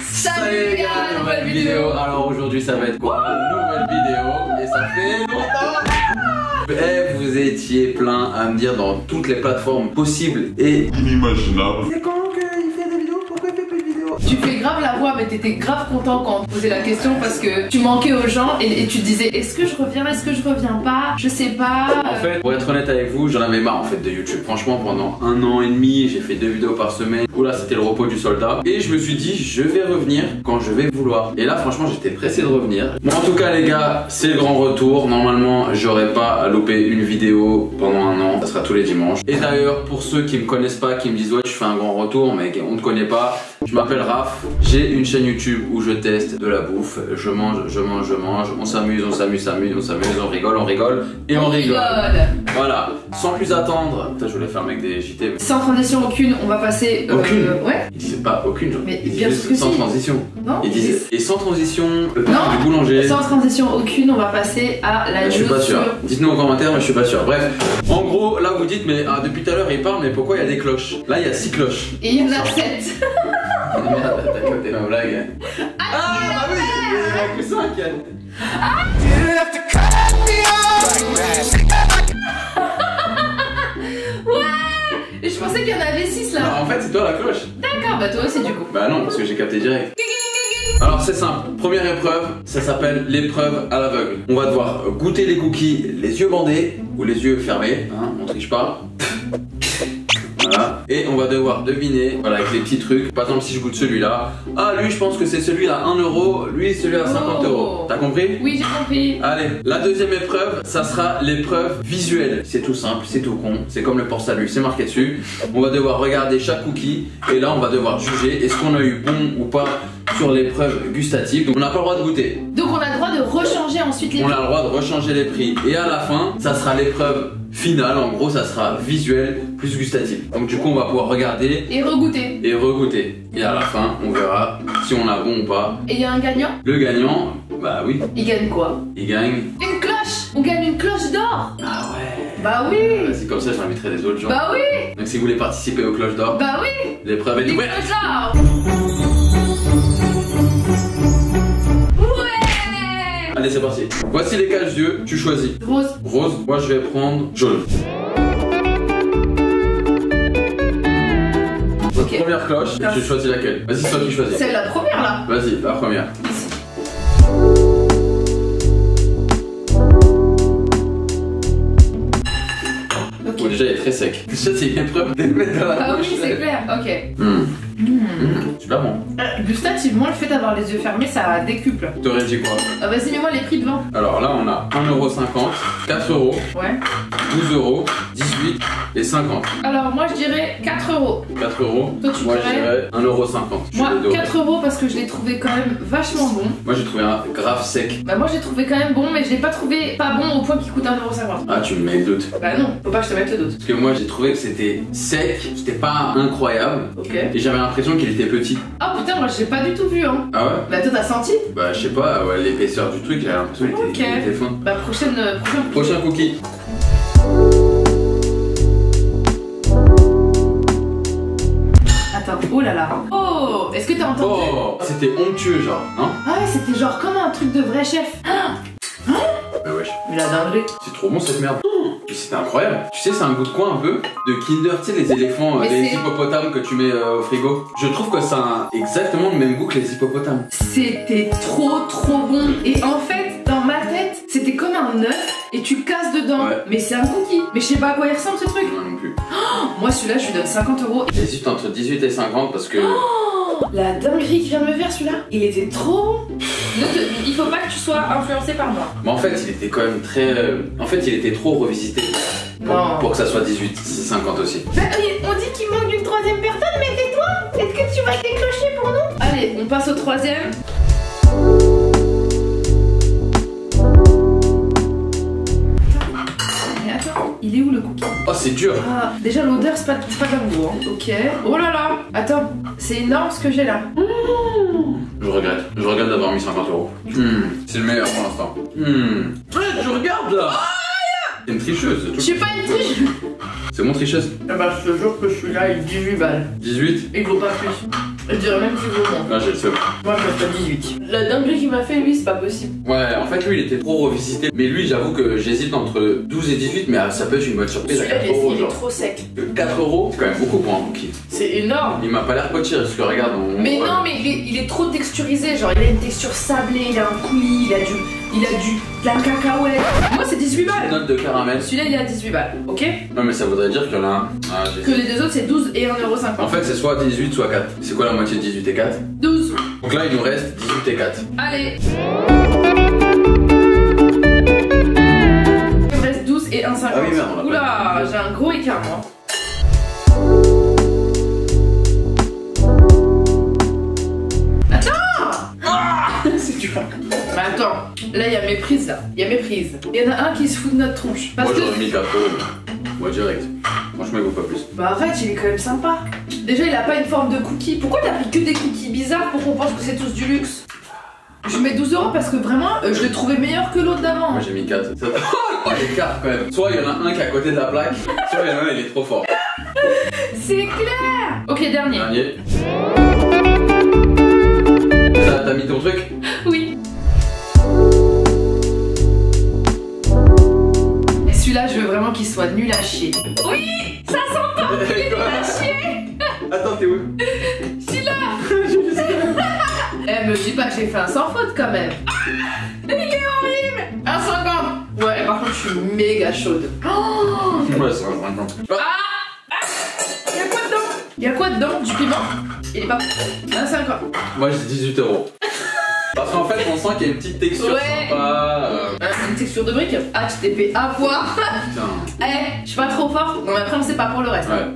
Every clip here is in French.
Salut les gars, nouvelle vidéo. Alors aujourd'hui ça va être quoi? Nouvelle vidéo. Et ça fait longtemps. Et vous étiez plein à me dire dans toutes les plateformes possibles et inimaginables. c'est quand qu'il fait des vidéos? Pourquoi il fait plus de vidéos? Tu fais grave la voix, mais t'étais grave content quand on te posait la question parce que tu manquais aux gens et tu te disais est-ce que je reviens, est-ce que je reviens pas, je sais pas. En fait, pour être honnête avec vous, j'en avais marre en fait de YouTube. Franchement, pendant 1 an et demi, j'ai fait 2 vidéos par semaine. Oula, c'était le repos du soldat. Et je me suis dit, je vais revenir quand je vais vouloir. Et là, franchement, j'étais pressé de revenir. Bon, en tout cas, les gars, c'est le grand retour. Normalement, j'aurais pas à louper une vidéo pendant 1 an. Ça sera tous les dimanches. Et d'ailleurs, pour ceux qui me connaissent pas, qui me disent ouais, tu fais un grand retour, mais on ne connaît pas, je m'appelle Raph. J'ai une chaîne YouTube où je teste de la bouffe. Je mange. On s'amuse, on rigole et on rigole. Voilà, sans plus attendre. Putain, je voulais faire le mec des JT. Mais... Sans transition aucune, on va passer. Aucune. Ouais. Il disait pas aucune, genre. Mais Il bien disait sûr que sans si. transition. Non. Il disait et sans transition, le Non. père du boulanger. Sans transition aucune, on va passer à la Je suis news pas sûr. sur- Dites-nous en commentaire, mais je suis pas sûr. Bref, en gros, là vous dites, mais depuis tout à l'heure il parle, mais pourquoi il y a des cloches? Là il y a 6 cloches. Et il y en a 7. Merde, t'as capté ma blague. Ah bah oui, il y en a que 5. Et je pensais qu'il y en avait 6 là. En fait, c'est toi la cloche. D'accord, bah toi aussi du coup. Bah non, parce que j'ai capté direct. Alors c'est simple, première épreuve, ça s'appelle l'épreuve à l'aveugle. On va devoir goûter les cookies les yeux bandés ou les yeux fermés, hein, on triche pas. Voilà. Et on va devoir deviner, voilà, avec les petits trucs. Par exemple, si je goûte celui-là, ah lui je pense que c'est celui à 1 euro, lui celui à 50 euros. T'as compris? Oui, j'ai compris. Allez, la deuxième épreuve, ça sera l'épreuve visuelle. C'est tout simple, c'est tout con, c'est comme le port-salut, c'est marqué dessus. On va devoir regarder chaque cookie et là on va devoir juger est-ce qu'on a eu bon ou pas sur l'épreuve gustative. Donc on n'a pas le droit de goûter. Donc on a le droit de rechanger ensuite les On a le droit de rechanger les prix. Et à la fin, ça sera l'épreuve finale. En gros, ça sera visuel plus gustatif. Donc du coup, on va pouvoir regarder et regoûter. et regoûter. Et à la fin, on verra si on a bon ou pas. Et il y a un gagnant. Le gagnant, bah oui, Il gagne quoi? il gagne. Une cloche. On gagne une cloche d'or. Ah ouais. Bah oui. C'est comme ça, j'inviterai les autres gens. Bah oui. Donc si vous voulez participer aux cloches d'or, Bah oui. l'épreuve est Une ouverte. cloche d'or. Ouais. Allez, c'est parti. Voici les 4 yeux, tu choisis. Rose. Rose, moi je vais prendre jaune. Ok. Première cloche, tu choisis laquelle? Vas-y, c'est toi qui choisis. C'est la première là. Vas-y, la première. Ici. Ok. Bon, déjà il est très sec. Déjà c'est une épreuve de le mettre dans la Ah bouche. oui, c'est clair. Ok. Super bon. Gustativement, le fait d'avoir les yeux fermés, ça décuple. T'aurais dit quoi? Ah, vas-y, mets-moi les prix devant. Alors là on a 1,50€, 4€, Ouais. 12€, 18 et 50. Alors, moi, je dirais 4 euros. 4€. Toi, tu Moi je dirais dirais 1,50€. Je Moi, suis désolé. 4 euros parce que je l'ai trouvé quand même vachement bon. Moi j'ai trouvé un grave sec. Bah, moi, j'ai trouvé quand même bon, mais je l'ai pas trouvé pas bon au point qu'il coûte 1,50€. Ah, tu me mets le doute. Bah, non, faut pas que je te mette le doute. Parce que moi j'ai trouvé que c'était sec, c'était pas incroyable. Ok. Et j'avais l'impression qu'il était petit. Ah putain, moi, j'ai pas du tout vu, hein. Ah ouais? Bah, toi, t'as senti? Bah je sais pas, ouais, l'épaisseur du truc, j'avais l'impression qu'il Ok. était fin. Bah, prochain. Prochain cookie. Attends, oh là là. Oh, est-ce que t'as entendu? Oh, c'était onctueux genre, non? Ah ouais, c'était genre comme un truc de vrai chef. Ah, Bah wesh. mais la dinguerie. C'est trop bon cette merde. C'était incroyable. Tu sais, c'est un goût de quoi un peu? De Kinder, tu sais, les éléphants, Mais les c'est- hippopotames que tu mets au frigo. Je trouve que ça a exactement le même goût que les hippopotames. C'était trop bon. Et en fait, dans ma tête, c'était comme un œuf et tu casses dedans. Ouais. Mais c'est un cookie. Mais je sais pas à quoi il ressemble ce truc. Moi non plus. Moi, celui-là, je lui donne 50 euros. J'hésite entre 18 et 50 parce que. La dinguerie qui vient de me faire celui-là. Il était trop bon. Il faut pas que tu sois influencé par moi. Mais en fait, il était quand même très. En fait, il était trop revisité. Non. Pour que ça soit 18, c'est 50 aussi. Bah, on dit qu'il manque d'une troisième personne, mais c'est toi. Est-ce que tu vas déclencher pour nous? Allez, on passe au troisième. Mais attends, il est où le cookie? Oh, c'est dur. Ah, déjà l'odeur c'est pas comme goût, hein. Ok. Oh là là. Attends, c'est énorme ce que j'ai là. Je regrette d'avoir mis 50 euros. C'est le meilleur pour l'instant. Ouais, je regarde là. C'est une tricheuse. Je suis pas une triche. C'est mon tricheuse. Ah bah je te jure que celui-là il est 18 balles. 18. Il vaut pas plus. Je dirais même plus gros, moi. Là, j'ai le seum. Moi, je mettrais 18. La dinguerie qu'il m'a fait, lui, c'est pas possible. Ouais, en fait, lui, il était trop revisité. Mais lui, j'avoue que j'hésite entre 12 et 18, mais ça peut être une bonne surprise à Celui-là, 4 euros. il est Genre. trop sec. 4 euros, c'est quand même beaucoup pour un cookie. C'est énorme. Il m'a pas l'air potier, parce que regarde, Mais non, mais il est trop texturisé. Genre, il a une texture sablée, il a un coulis, il a de la cacahuète. Moi, c'est 18 balles. Note de caramel. Celui-là, il est à 18 balles, ok? Non, mais ça voudrait dire qu'il y en a un. Ah, Que les deux autres, c'est 12 et 1,50 €. En fait, c'est soit 18, soit 4. C'est quoi la moitié de 18 et 4? 12. Donc là, il nous reste 18 et 4. Allez. Il me reste 12 et 1,50 €. Ah oui, merde, on l'a Oula, pas j'ai un gros écart, moi. C'est dur. Mais attends, là il y a méprise là. Il y a méprise. Il y en a un qui se fout de notre tronche. Parce Moi, que. j'aurais mis 4 euros. Moi, direct. Franchement, il vaut pas plus. Bah arrête, il est quand même sympa. Déjà, il a pas une forme de cookie. Pourquoi t'as pris que des cookies bizarres pour qu'on pense que c'est tous du luxe? Je mets 12 € parce que vraiment, je l'ai trouvé meilleur que l'autre d'avant. Moi, j'ai mis 4. Oh, l'écart quand même. Soit il y en a un qui est à côté de la plaque, soit il y en a un, il est trop fort. C'est clair. Ok, dernier. Dernier. T'as mis ton truc? Oui. Et celui-là, je veux vraiment qu'il soit nul à chier. Oui, ça sent pas nul à chier. Attends, t'es où? Celui-là. Eh, me dis pas que j'ai fait un sans faute quand même. Il est horrible. 1,50 €. Ouais, par contre, je suis méga chaude. Oh. Ouais, c'est vraiment. Y'a quoi dedans? Y'a quoi dedans? Du piment? Il est pas. 1,50 €. Moi, j'ai 18 €. Parce qu'en fait, on sent qu'il y a une petite texture Ouais. sympa. Une texture de brique. Ah, tu t'es fait avoir. Putain. Eh, je suis pas trop forte. Non, mais après, on sait pas pour le reste. Ouais.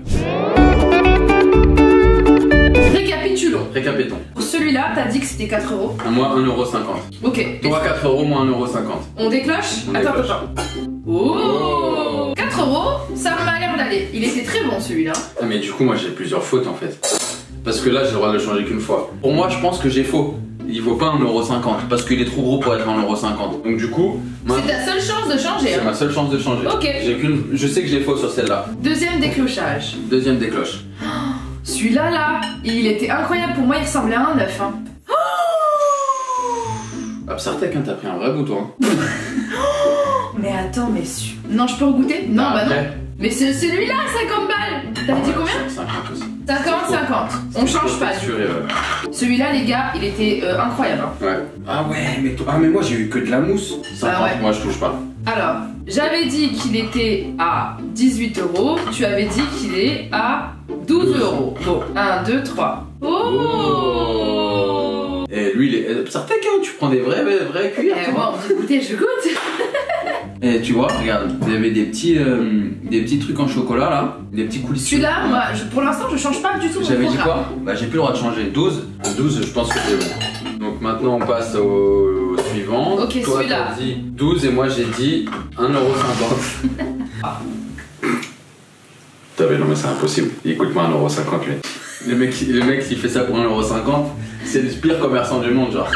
Récapitulons. Récapétons. Pour celui-là, t'as dit que c'était 4 €. Moi, 1,50 €. Ok. Toi, 4 €, moi, 1,50 €. On décloche? On Attends, décloche. attends. Oh 4 €, ça m'a l'air d'aller. Il était très bon celui-là. Ah, mais du coup, moi, j'ai plusieurs fautes en fait. Parce que là, j'ai le droit de le changer qu'une fois. Pour moi, je pense que j'ai faux. Il vaut pas 1,50 € parce qu'il est trop gros pour être 1,50 €. Donc, du coup, C'est ta seule chance de changer. c'est Hein. ma seule chance de changer. Ok. Je sais que j'ai faux sur celle-là. Deuxième déclochage. Deuxième décloche. Celui-là, là, il était incroyable. Pour moi, il ressemblait à un œuf. Hein. Absartec, hein, t'as pris un vrai bout, toi. Mais attends, mais non, je peux en goûter? Non, bah non. Après, Mais c'est celui-là, 50 balles. T'avais dit combien? 50 aussi. 50. On change pas. Texturé, ouais. Celui-là, les gars, il était incroyable. Hein. Ouais. Ah ouais, mais moi j'ai eu que de la mousse. 50, ouais. moi je touche pas. Alors, j'avais dit qu'il était à 18 €. Tu avais dit qu'il est à 12 €. Bon, 1, 2, 3. Oh, Et lui, il est. Absartec, hein, tu prends des vrais cuillères. Eh, toi. moi, on dit goûter, je goûte. Et tu vois, regarde, il y avait des petits trucs en chocolat là, des petits coulisses. Celui-là, moi, pour l'instant, je change pas du tout. mon J'avais dit programme. quoi? Bah j'ai plus le droit de changer. 12. 12, je pense que c'est bon. Donc maintenant on passe au suivant. Ok, Toi celui-là. t'as dit 12 et moi j'ai dit 1,50 €. T'as vu, non mais c'est impossible. Il coûte pas 1,50 € lui. Le mec qui fait ça pour 1,50 €, c'est le pire commerçant du monde genre.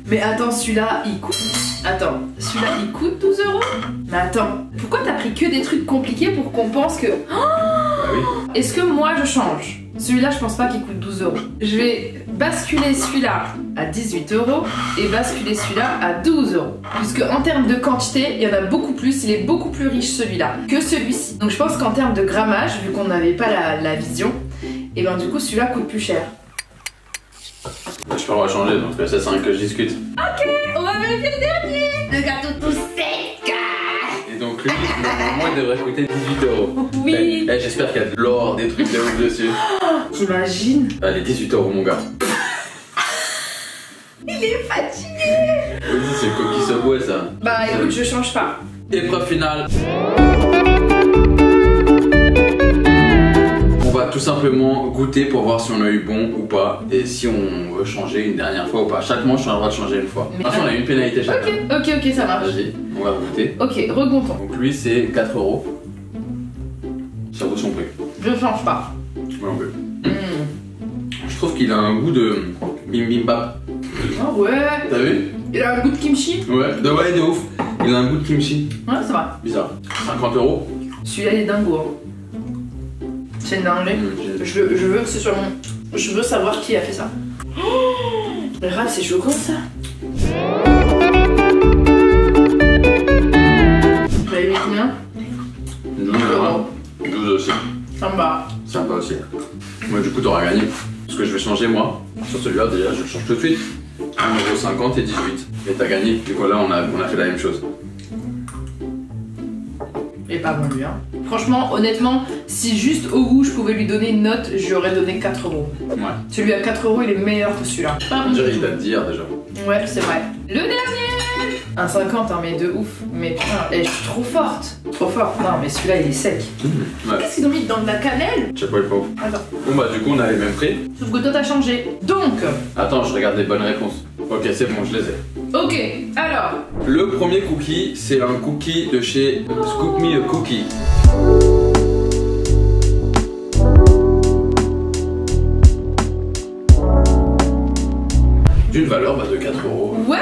Mais attends, celui-là, il coûte. Attends, celui-là, il coûte 12 €. Mais attends, pourquoi t'as pris que des trucs compliqués pour qu'on pense que. Bah oui. Est-ce que moi je change? Celui-là, je pense pas qu'il coûte 12 €. Je vais basculer celui-là à 18 € et basculer celui-là à 12 €. Puisque en termes de quantité, il y en a beaucoup plus. Il est beaucoup plus riche celui-là que celui-ci. Donc je pense qu'en termes de grammage, vu qu'on n'avait pas la vision, et ben du coup celui-là coûte plus cher. Je peux le rechanger donc c'est ça que je discute. Ok, on va vérifier le dernier. Le gâteau tout sec. Et donc lui, normalement il devrait coûter 18 €. Oui. J'espère qu'il y a de l'or, des trucs de ouf dessus. T'imagines? Allez, 18 € mon gars. Il est fatigué. Vas-y, c'est le coquille Subway ça. Bah écoute, je change pas. Épreuve finale. On va tout simplement goûter pour voir si on a eu bon ou pas et si on veut changer une dernière fois ou pas. Chaque manche on a le droit de changer une fois. Mais Attention, on a une pénalité chacun. Ok, ça marche. Vas-y, on va goûter. Ok, regoutons. Donc lui c'est 4 €. Ça vaut son prix. Je change pas. Ouais, on peut. Je trouve qu'il a un goût de bibimbap. Ah ouais. T'as vu? Il a un goût de kimchi. Ouais, de ouf. Il a un goût de kimchi. Ouais, ça va. Bizarre. 50 €. Celui-là, il est dingo. Hein. C'est une dinguerie. Je veux que ce soit mon. Je veux savoir qui a fait ça. Oh, grave, c'est choquant ça. Vous avez mis combien? 12 aussi. Sympa. Sympa aussi. Moi, du coup, t'auras gagné. Parce que je vais changer moi. Sur celui-là, déjà, je le change tout de suite. 1,50€ et 18. Et t'as gagné. Du coup, là, on a fait la même chose. Et pas bon lui, hein. Franchement, honnêtement, si juste au goût je pouvais lui donner une note, j'aurais donné 4€. Ouais. Celui à 4€, il est meilleur que celui-là. On dirait qu'il date d'hier déjà. Ouais, c'est vrai. Le dernier! Un 50, hein, mais de ouf. Mais putain, elle est trop forte. Trop forte. Non, mais celui-là, il est sec. Ouais. Qu'est-ce qu'ils ont mis dedans de la cannelle? Je sais pas le pauvre. Attends. Bon, bah, du coup, on a les mêmes prix. Sauf que toi, t'as changé. Donc. Attends, je regarde les bonnes réponses. Ok, c'est bon, je les ai. Ok, alors. Le premier cookie, c'est un cookie de chez Scoop Me a Cookie. D'une valeur de 4€. Ouais!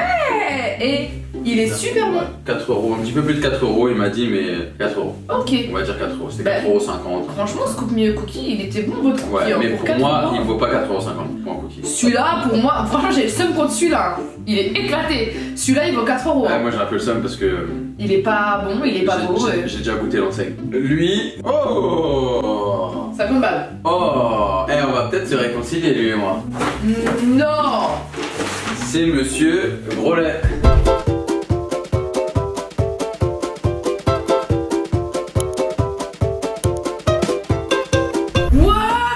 Et il est super bon. 4€, un petit peu plus de 4€, il m'a dit, mais 4€. Ok. On va dire 4€, c'était Bah, 4,50€. Franchement, Scoop Me Cookie, il était bon votre cookie. Ouais, hein, mais pour 4 moi, €. il vaut pas 4,50€ pour un cookie. Celui-là, pour moi, franchement, j'ai le seum contre celui-là. Il est éclaté. Celui-là, il vaut 4€. Ouais, moi j'ai un peu le seum parce que Il est pas bon, il est pas beau. j'ai déjà goûté l'enseigne. Lui, oh 50 balles. Oh, eh, on va peut-être se réconcilier lui et moi. Non! C'est Monsieur Grolet.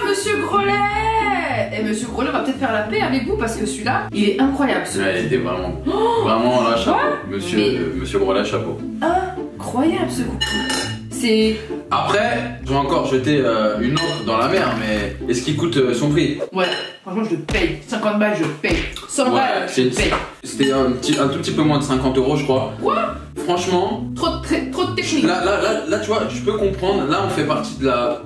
Monsieur Grolet! Et Monsieur Grolet, on va peut-être faire la paix avec vous parce que celui-là, il est incroyable. Ouais, il était vraiment, vraiment là, chapeau. Monsieur Grolet, chapeau. Incroyable ce cookie. C'est. Après, je vais encore jeter une autre dans la mer, mais est-ce qu'il coûte son prix? Ouais, franchement, je le paye. 50 balles, je le paye. 100 balles, je le paye. C'était un tout petit peu moins de 50€, je crois. Quoi? Franchement. Trop de technique. Là, tu vois, je peux comprendre. Là, on fait partie de la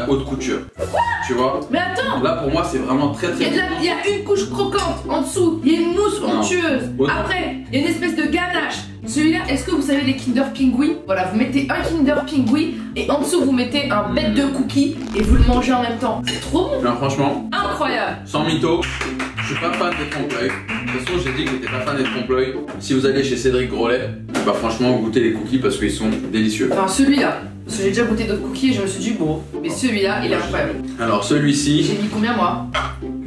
haute couture. Quoi? Tu vois? Mais attends! Là, pour moi, c'est vraiment très très. Il y a une couche croquante en dessous, il y a une mousse onctueuse. Autant. Après, il y a une espèce de ganache. Celui-là, est-ce que vous savez les Kinder Pingui? Voilà, vous mettez un Kinder Pingui et en dessous vous mettez un bête de cookie et vous le mangez en même temps. C'est trop bon. Non, franchement, Incroyable. sans mytho, je suis pas fan des trompe-l'œil. De toute façon, j'ai dit que j'étais pas fan des trompe-l'œil. Si vous allez chez Cédric Grolet, bah franchement, goûtez les cookies parce qu'ils sont délicieux. Enfin, celui-là. Parce que j'ai déjà goûté d'autres cookies et je me suis dit, bon, mais celui-là, il est incroyable. Alors, celui-ci, J'ai mis combien moi?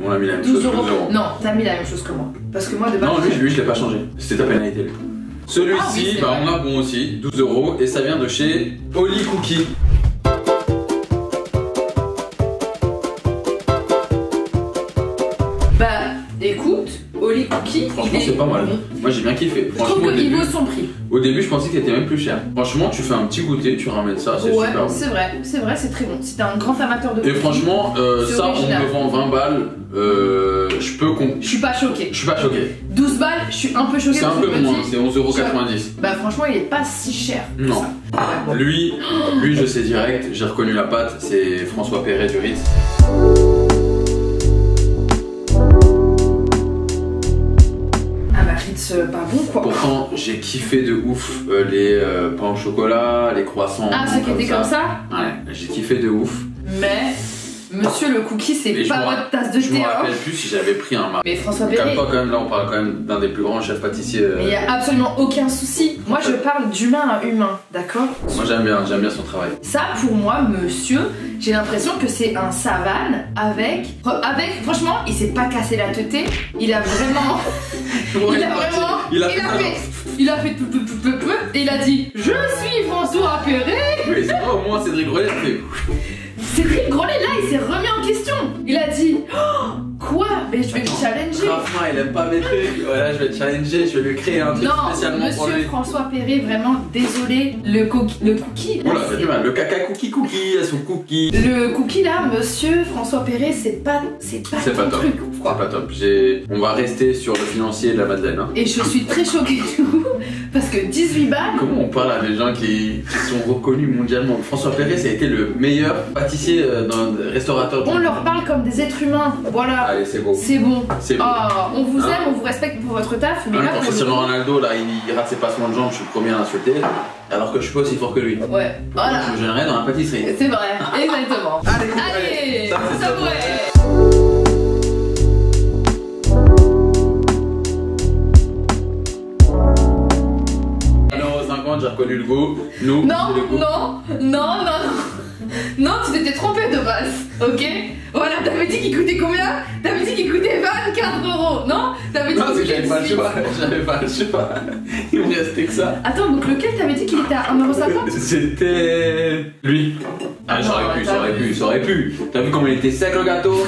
on a mis la même 12 chose, 12 €. €. Non, t'as mis la même chose que moi. Parce que moi de base. Non, lui, je l'ai pas changé. C'était ta pénalité, lui. Celui-ci, Ah oui, c'est bah vrai. on a bon aussi, 12 € et ça vient de chez Oli Cookie. Bah, écoute, Oli Cookie. Franchement, c'est pas mal. Moi, j'ai bien kiffé. Je trouve Franchement, qu'il vaut son prix. au début, je pensais qu'il était même plus cher. Franchement, tu fais un petit goûter, tu ramènes ça, c'est Ouais, super bon. c'est vrai, c'est très bon. Si t'es un grand amateur de Et cookies, franchement, c'est ça, original. on me vend 20 balles. Je peux je suis pas choquée. Je suis pas choqué. 12 balles, je suis un peu choquée. C'est un parce peu que je me moins, dis, c'est 11,90 €. Bah, franchement, il est pas si cher. que Non. ça. Ouais, bon. Lui, je sais direct, j'ai reconnu la pâte, c'est François Perret du Ritz. Ah bah, Ritz, pas bon quoi. Pourtant, j'ai kiffé de ouf les pains au chocolat, les croissants. Ah, ceux qui étaient comme ça? Ouais, j'ai kiffé de ouf. Mais, monsieur le cookie, c'est Et je pas me votre tasse de Je me thé, hein. rappelle plus si j'avais pris un marque. Mais François Perret. Quand même, là, on parle quand même d'un des plus grands chefs pâtissiers. Mais il y a absolument aucun souci. Moi, je parle d'humain à humain, d'accord? Moi, j'aime bien son travail. Ça, pour moi, monsieur, j'ai l'impression que c'est un savane avec. Franchement, il s'est pas cassé la teuté. Il a vraiment. Il a fait tout, et il a dit: je suis François Perret. Oui, c'est pas au moins Cédric Grolet a fait. Cédric Grolet, là, il s'est remis en question. Il a dit: oh, quoi? Mais je vais le challenger. Franchement, il aime pas mes trucs. Voilà, je vais le challenger, je vais lui créer un truc Non, spécialement pour monsieur lui. François Perret, vraiment désolé. Le cookie. là, Oula, c'est- fait du mal. Le caca cookie, à son cookie. Le cookie là, monsieur François Perret, c'est pas C'est ton pas top. truc, C'est quoi. pas top. On va rester sur le financier de la Madeleine. Hein. Et je suis très choquée du coup. parce que 18 balles. Comment on parle à des gens qui sont reconnus mondialement? François Perret, ça a été le meilleur pâtissier restaurateur du On monde. leur parle comme des êtres humains. Voilà. Allez, c'est beau. C'est bon. C'est beau. Oh, on vous Hein? aime, on vous respecte pour votre taf, mais Hein, là quand pour le Cristiano coup- Ronaldo, là, il rate ses passements de jambes, je suis le premier à l'insulter. Alors que je suis pas aussi fort que lui. Ouais, voilà. Je me gênerais dans la pâtisserie. C'est vrai, exactement. Allez, Allez, ça, c'est ça bon. ouais. Alors, 50, j'ai reconnu le goût. Nous, Non, c'est le goût. non. Non, tu t'étais trompé de base, ok? Voilà, t'avais dit qu'il coûtait combien? T'avais dit qu'il coûtait 24 €, non? T'avais dit Non, c'est que qu'il j'avais pas le 18. choix. J'avais pas le choix. Il me restait que ça. Attends, donc lequel t'avais dit qu'il était à 1,50 €? C'était lui. Ah, ça aurait pu. T'as vu comment il était sec le gâteau?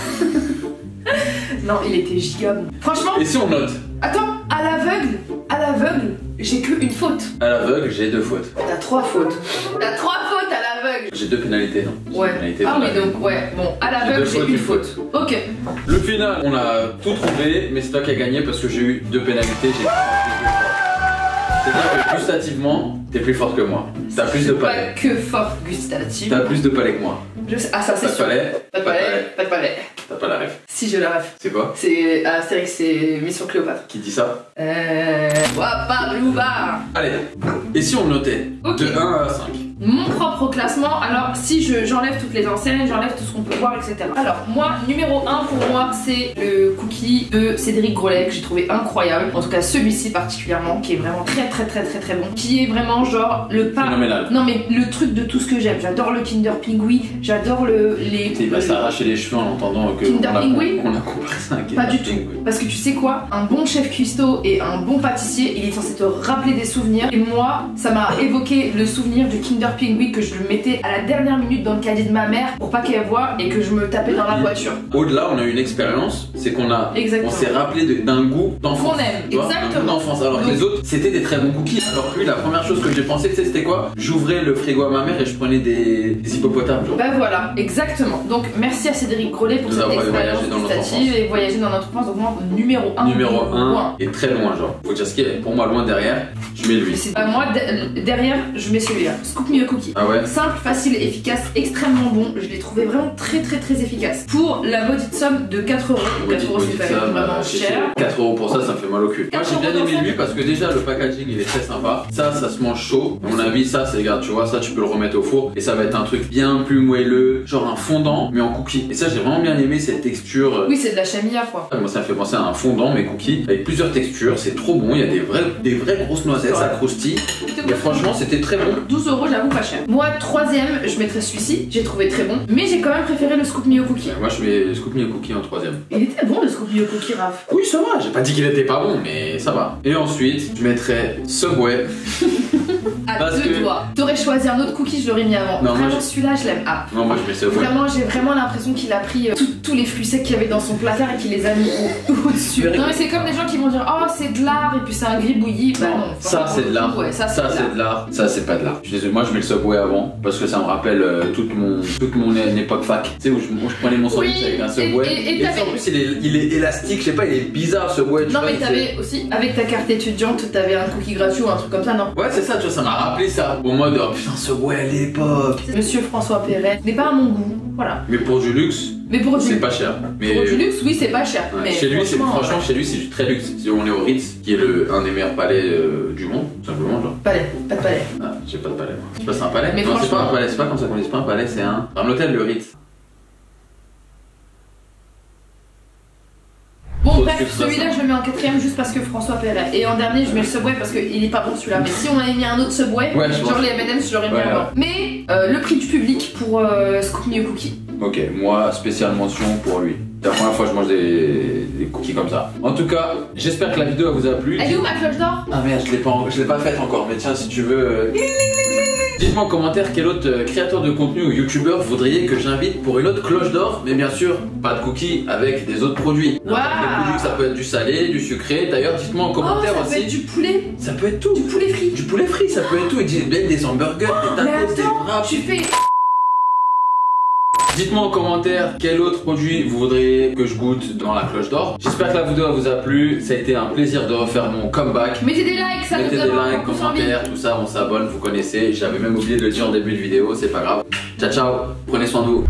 Non, il était giga bon. Franchement, Et si on note? attends, à l'aveugle, j'ai que une faute. À l'aveugle, j'ai 2 fautes. T'as 3 fautes. T'as 3 fautes à l'aveugle. J'ai 2 pénalités, non? Ouais. Pénalités Ah dans oui, la- donc ouais, bon, à l'aveugle, J'ai j'ai deux une fautes, faute. Ok. Le final, on a tout trouvé, mais c'est toi qui as gagné parce que j'ai eu 2 pénalités. C'est-à-dire que gustativement, t'es plus forte que moi. T'as plus de Pas palais. que fort gustatif. T'as plus de palais que moi. Ah, ça c'est Pas de sûr. palais. Pas de palais, pas de palais. T'as pas la ref. Si je la ref. C'est quoi? C'est à Astérix, c'est Mission Cléopâtre. Qui dit ça? Wapalouba. Allez. Et si on notait Ok. de 1 à 5? Mon propre classement, alors si j'enlève toutes les enseignes, j'enlève tout ce qu'on peut voir, etc. Alors moi, numéro 1 pour moi, c'est le cookie de Cédric Grolet que j'ai trouvé incroyable. En tout cas celui-ci particulièrement, qui est vraiment très bon. Qui est vraiment genre le pas... Phénoménal. Non mais le truc de tout ce que j'aime. J'adore le Kinder Pingui, j'adore les... Il va s'arracher les cheveux en entendant que Kinder Pingui on a comparé ça à un Kinder Pas du tout. Pingui. Parce que tu sais quoi, un bon chef cuistot et un bon pâtissier, il est censé te rappeler des souvenirs. Et moi, ça m'a évoqué le souvenir du Kinder Pingui que je le mettais à la dernière minute dans le caddie de ma mère pour pas qu'elle voie et que je me tapais dans la voiture. Au-delà, on a eu une expérience, c'est qu'on a, Exactement. on s'est rappelé d'un goût d'enfance. Qu'on aime, tu vois, exactement. Un goût d'enfance. Alors que Donc- les autres, c'était des très bons cookies. Alors que lui, la première chose que j'ai pensé, tu sais, c'était quoi? J'ouvrais le frigo à ma mère et je prenais des hippopotames. Genre. Bah voilà, exactement. Donc merci à Cédric Grolet pour Nous cette avons expérience voyagé dans notre gustative enfance. et voyager dans notre enfance. Donc moi, numéro 1. Numéro 1 est très loin, genre. Faut dire ce qui est pour moi loin derrière, je mets lui. Moi, derrière, je mets celui-là. Scoop Me a Cookie. Ah ouais? Simple, facile, efficace, extrêmement bon. Je l'ai trouvé vraiment très efficace. Pour la maudite somme de 4 €. 4 € c'est pas vraiment cher. 4 € pour ça, ça me fait mal au cul. Moi 4 j'ai bien € aimé dans lui ça. parce que déjà le packaging il est très sympa. Ça se mange chaud. À mon avis, ça c'est, regarde, tu vois, ça tu peux le remettre au four et ça va être un truc bien plus moelleux, genre un fondant mais en cookie. Et ça j'ai vraiment bien aimé cette texture. Oui, c'est de la chamilla quoi. Moi ça me fait penser à un fondant mais cookie avec plusieurs textures. C'est trop bon. Il y a des vraies grosses noisettes, ça croustille. Mais franchement c'était très bon. 12 €, j'avoue pas cher. Moi, troisième, je mettrais celui-ci. J'ai trouvé très bon. Mais j'ai quand même préféré le Scoop Me a Cookie. Moi je mets Scoop Me a Cookie en troisième. Il était bon le Scoop Me a Cookie, Raph. Oui ça va. J'ai pas dit qu'il était pas bon mais ça va. Et ensuite je mettrais Subway. À Parce deux que- doigts. T'aurais choisi un autre cookie, je l'aurais mis avant. Non, moi, Vraiment, celui-là, je l'aime. Ah. Non moi je mets Subway. Vraiment, j'ai vraiment l'impression qu'il a pris tous les fruits secs qu'il y avait dans son placard et qu'il les a mis au-dessus. Non, mais c'est comme des gens qui vont dire oh, c'est de l'art et puis c'est un gribouillis. Bah non, ça c'est de l'art. Ouais, ça c'est de l'art. Ça c'est pas de l'art. Je suis désolé, moi je mets le Subway avant parce que ça me rappelle toute mon époque fac. Tu sais où je prenais mon sandwich Oui, avec un Subway. et en plus il est élastique, je sais pas, il est bizarre Subway. tu Non, vois, mais il fait- t'avais aussi, avec ta carte étudiante, t'avais un cookie gratuit ou un truc comme ça, non? Ouais c'est ça, tu vois, ça m'a rappelé ça. Au mode oh putain Subway à l'époque. Monsieur François Perret n'est pas à mon goût, voilà. Mais pour du luxe, Mais pour c'est du, pas cher. Mais pour du luxe, oui, c'est pas cher. ouais, Mais chez lui, franchement, ouais. chez lui, c'est du très luxe. Si on est au Ritz, qui est un des meilleurs palais du monde, tout simplement, genre. Palais, pas de palais. Ah, j'ai pas de palais, moi. Je sais pas, c'est un palais? Mais Non, c'est pas franchement- un palais, c'est pas comme ça qu'on dit, c'est pas un palais, c'est un. Dans l'hôtel, le Ritz. Bon, Faut bref, que ça celui-là, soit. je le mets en quatrième juste parce que François Perret. Et en dernier, je mets le Subway parce qu'il est pas bon celui-là. Mais si on avait mis un autre Subway, Ouais, je genre pense. les M&M's, je l'aurais mis Ouais, avant. Mais le prix du public pour Scoop Me a Cookie. Ok, moi, spéciale mention pour lui. C'est la première fois que je mange des cookies comme ça. En tout cas, j'espère que la vidéo vous a plu. Elle est où ma cloche d'or? Ah merde, je l'ai pas faite encore, mais tiens, si tu veux. Dites-moi en commentaire quel autre créateur de contenu ou youtubeur voudriez que j'invite pour une autre cloche d'or, mais bien sûr, pas de cookies avec des autres produits. N'importe quel Waouh. produit, ça peut être du salé, du sucré. D'ailleurs, dites-moi en Oh, commentaire ça peut aussi. être du poulet. Ça peut être tout. Du poulet frit. Du poulet frit, ça peut être tout. Et même des hamburgers, des Mais tacos, des attends, wraps. tu fais. Dites-moi en commentaire quel autre produit vous voudriez que je goûte dans la cloche d'or. J'espère que la vidéo vous a plu. Ça a été un plaisir de refaire mon comeback. Mettez des likes, ça Mettez nous des donne likes, encore plus envie. commentaires, tout ça, on s'abonne, vous connaissez. J'avais même oublié de le dire en début de vidéo, c'est pas grave. Ciao ciao, prenez soin de vous.